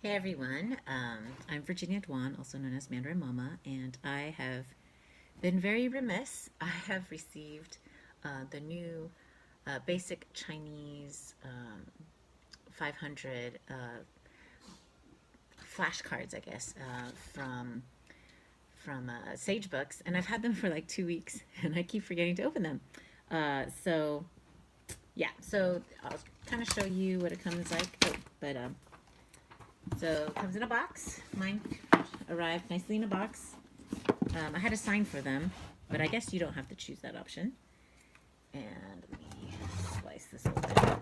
Hey everyone, I'm Virginia Dwan, also known as Mandarin Mama, and I have been very remiss. I have received the new Basic Chinese 500 flashcards, I guess, from Sagebooks, and I've had them for like 2 weeks, and I keep forgetting to open them. So yeah, so I'll kind of show you what it comes like. So it comes in a box. Mine arrived nicely in a box. I had to sign for them, but I guess you don't have to choose that option. And let me slice this open.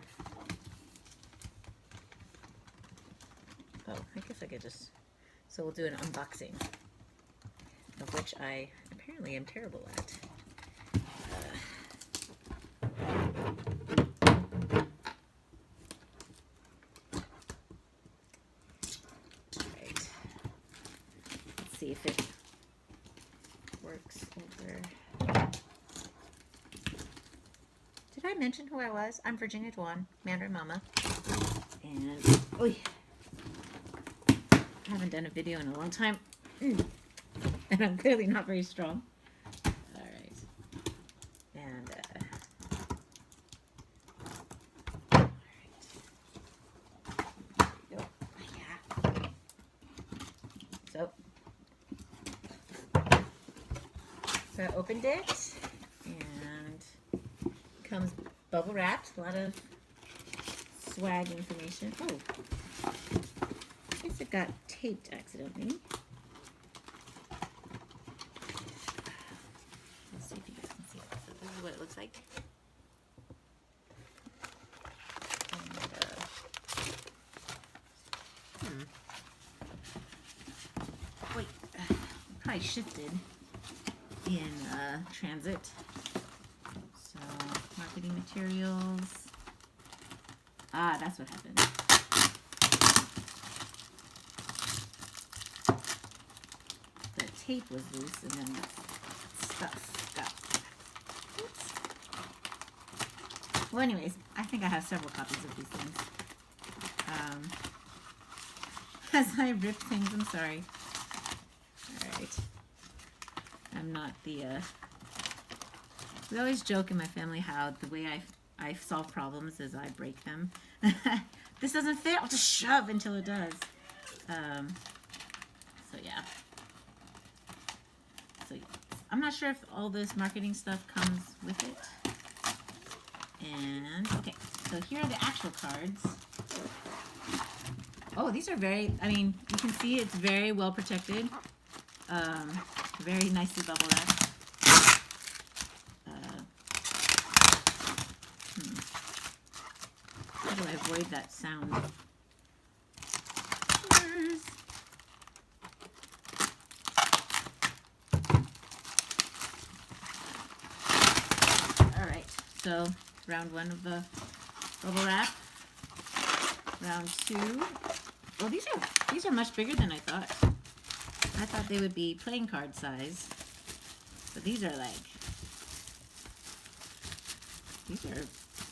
Oh, I guess I could just. So we'll do an unboxing, of which I apparently am terrible at. Right. Let's see if it works over. Did I mention who I was? I'm Virginia Dwan, Mandarin Mama. And oh, I haven't done a video in a long time. And I'm clearly not very strong. All right. And all right. There we go. Yeah. So I opened it, and comes bubble wrapped. A lot of swag information. Oh, I guess it got taped accidentally. Let's see if you guys can see it. So this is what it looks like. And, wait, probably shifted in transit. So marketing materials. Ah, that's what happened. The tape was loose, and then stuff got. Oops. Well, anyways, I think I have several copies of these things. As I rip things, I'm sorry. All right. I'm not the. We always joke in my family how the way I solve problems is I break them. This doesn't fit. I'll just shove until it does. So yeah. So I'm not sure if all this marketing stuff comes with it. And okay, so here are the actual cards. Oh, these are very. I mean, you can see it's very well protected. Very nicely bubble wrapped. How do I avoid that sound? All right, so round one of the bubble wrap. Round two. Oh, these are much bigger than I thought. I thought they would be playing card size, but these are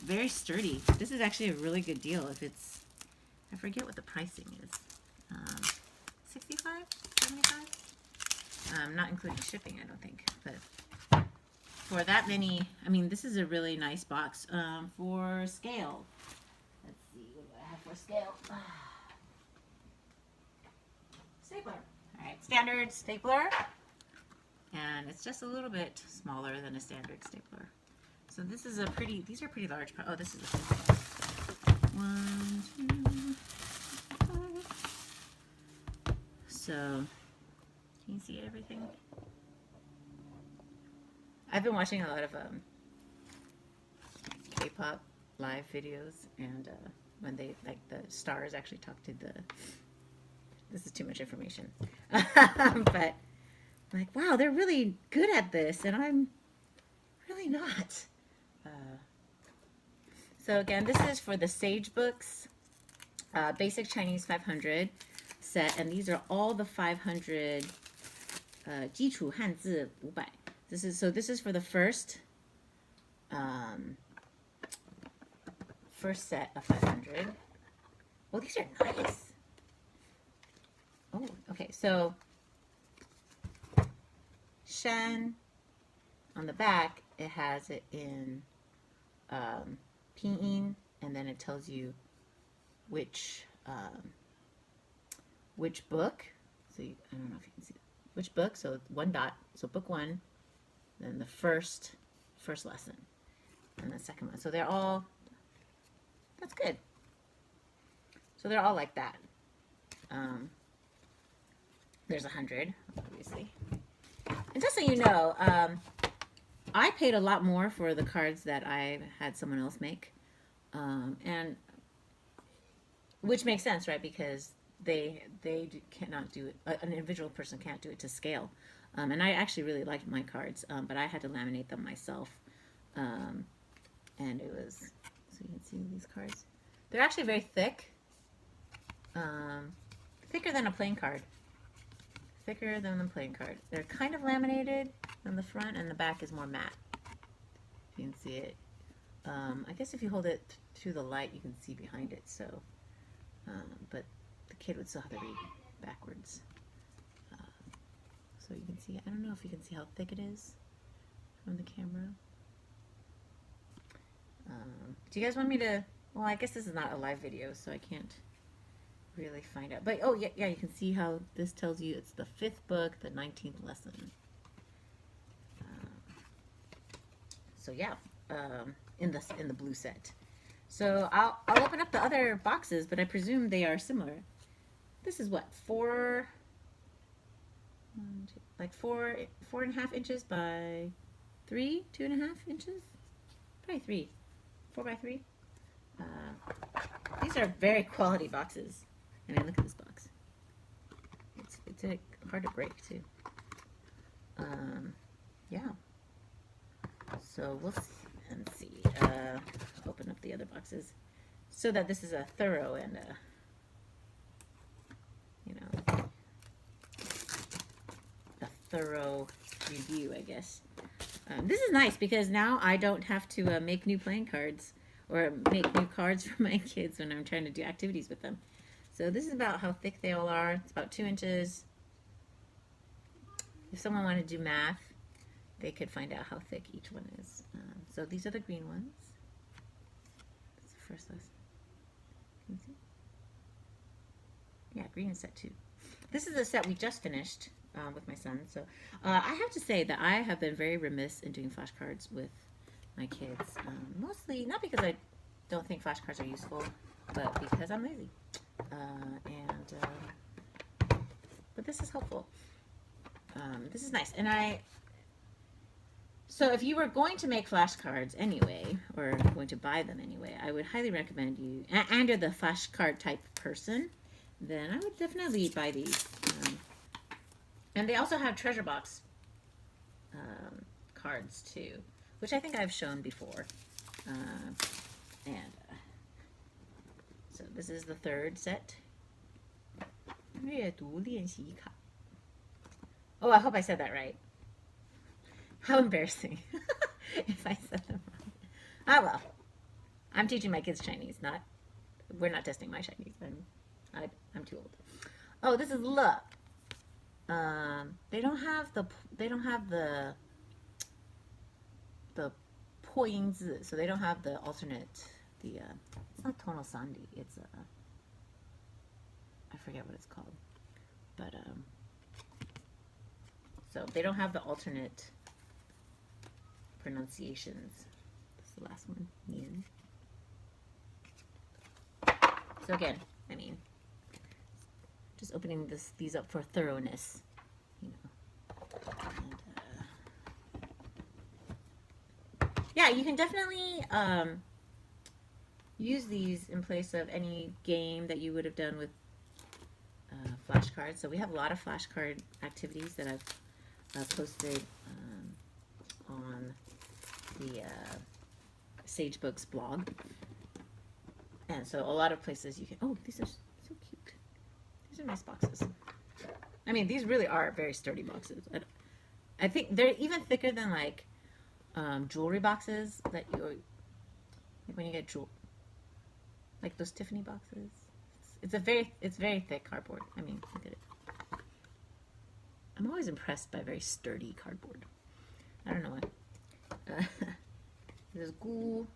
very sturdy. This is actually a really good deal. If it's, I forget what the pricing is, 65, 75. Not including shipping, I don't think. But for that many, I mean, this is a really nice box. For scale, let's see, what do I have for scale? Stapler. All right, standard stapler, and it's just a little bit smaller than a standard stapler. So this is these are pretty large. Oh, this is a 1, 2, 5. So, can you see everything? I've been watching a lot of K-pop live videos, and when they, like, the stars actually talk to the, this is too much information, but like, wow, they're really good at this, and I'm really not. So again, this is for the Sagebooks Basic Chinese 500 set, and these are all the 500 基础汉字500. This is for the first first set of 500. Well, these are nice. Okay, so Shan, on the back, it has it in pinyin, and then it tells you which book. So I don't know if you can see which book. So one dot. So book one, then the first lesson, and the second one. So they're all. That's good. So they're all like that. There's 100, obviously. And just so you know, I paid a lot more for the cards that I had someone else make, and which makes sense, right? Because they cannot do it. An individual person can't do it to scale. And I actually really liked my cards, but I had to laminate them myself. And it was, so you can see these cards. They're actually very thick, thicker than a playing card. Thicker than the playing card. They're kind of laminated on the front, and the back is more matte. You can see it. I guess if you hold it to the light, you can see behind it. So, but the kid would still have to read backwards. So you can see. I don't know if you can see how thick it is from the camera. Do you guys want me to? Well, I guess this is not a live video, so I can't really find out. But oh yeah, you can see how this tells you it's the 5th book, the 19th lesson. So yeah, in the blue set. So I'll open up the other boxes, but I presume they are similar. This is what, 4.5 inches by 2.5 inches, probably 3, 4 by 3. These are very quality boxes. I mean, look at this box. It's hard to break too. Yeah. So we'll see. Open up the other boxes so that this is a thorough and a thorough review, I guess. This is nice because now I don't have to make new playing cards or make new cards for my kids when I'm trying to do activities with them. So this is about how thick they all are. It's about 2 inches. If someone wanted to do math, they could find out how thick each one is. So these are the green ones. That's the first lesson. Can you see? Yeah, green is set 2. This is a set we just finished with my son. So I have to say that I have been very remiss in doing flashcards with my kids. Mostly, not because I don't think flashcards are useful, but because I'm lazy. But this is helpful. This is nice. And so if you were going to make flashcards anyway, or going to buy them anyway, I would highly recommend you, and you're the flashcard type person, then I would definitely buy these. And they also have treasure box cards too, which I think I've shown before. So this is the 3rd set. Oh, I hope I said that right. How embarrassing if I said them wrong. Ah, well. I'm teaching my kids Chinese, we're not testing my Chinese. I'm too old. Oh, this is Le. They don't have the points, so they don't have the alternate, it's not tonal sandi, it's I forget what it's called, but so they don't have the alternate pronunciations. This is the last one, Nian. So again, I mean, just opening these up for thoroughness, you know. And, yeah, you can definitely use these in place of any game that you would have done with flashcards. So we have a lot of flashcard activities that I've posted on the Sagebooks blog. And so a lot of places you can, oh, these are so cute. These are nice boxes. I mean, these really are very sturdy boxes. I think they're even thicker than like jewelry boxes that like when you get like those Tiffany boxes. It's very thick cardboard. I mean, look at it. I'm always impressed by very sturdy cardboard. I don't know why. There's glue.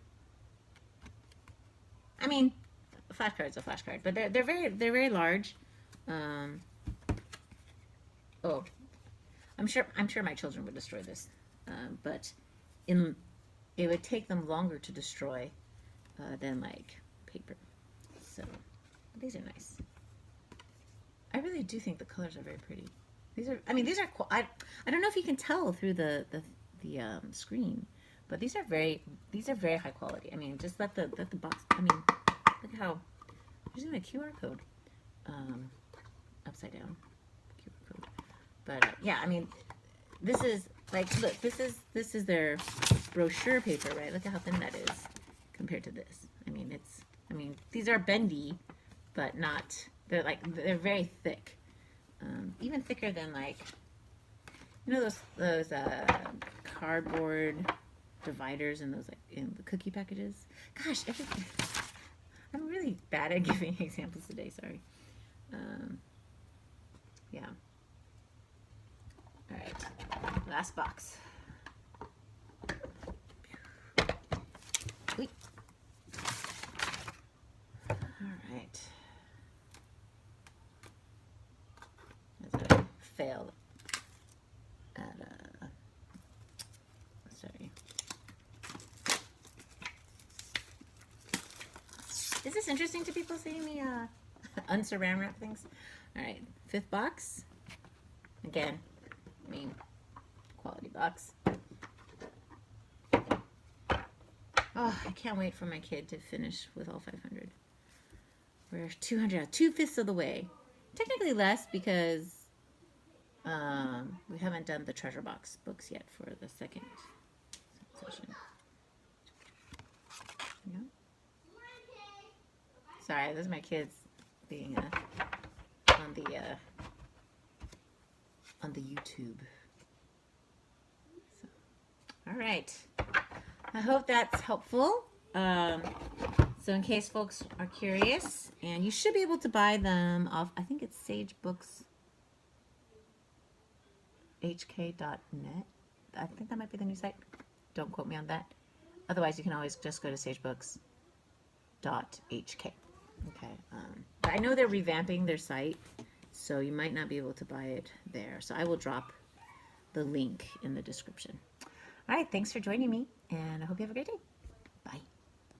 I mean, a flashcard's a flashcard, but they're very large. Oh, I'm sure my children would destroy this, but it would take them longer to destroy than like paper. So these are nice. I really do think the colors are very pretty. These are, I mean, these are. I don't know if you can tell through the screen, but these are very high quality. I mean, just let the box. I mean, look at how there's even a QR code upside down QR code. But yeah, I mean, this is like, look, this is their brochure paper, right? Look at how thin that is compared to this. I mean, these are bendy, but not. They're very thick, even thicker than like, you know, those cardboard dividers and those like in the cookie packages. Gosh, I'm really bad at giving examples today. Sorry. Yeah. All right. Last box. Wait. All right. As I failed at sorry. Is this interesting to people seeing me unsaran wrap things? All right, 5th box. Again, I mean, quality box. Oh, I can't wait for my kid to finish with all 500. We're 200, 2/5 of the way. Technically less because we haven't done the treasure box books yet for the second session. Yeah. Sorry, those are my kids being on the YouTube. So, all right. I hope that's helpful. So in case folks are curious, and you should be able to buy them off, I think it's Sagebooks HK.net. I think that might be the new site. Don't quote me on that. Otherwise, you can always just go to Sagebooks.hk. Okay. But I know they're revamping their site, so you might not be able to buy it there. So I will drop the link in the description. All right. Thanks for joining me, and I hope you have a great day. Bye.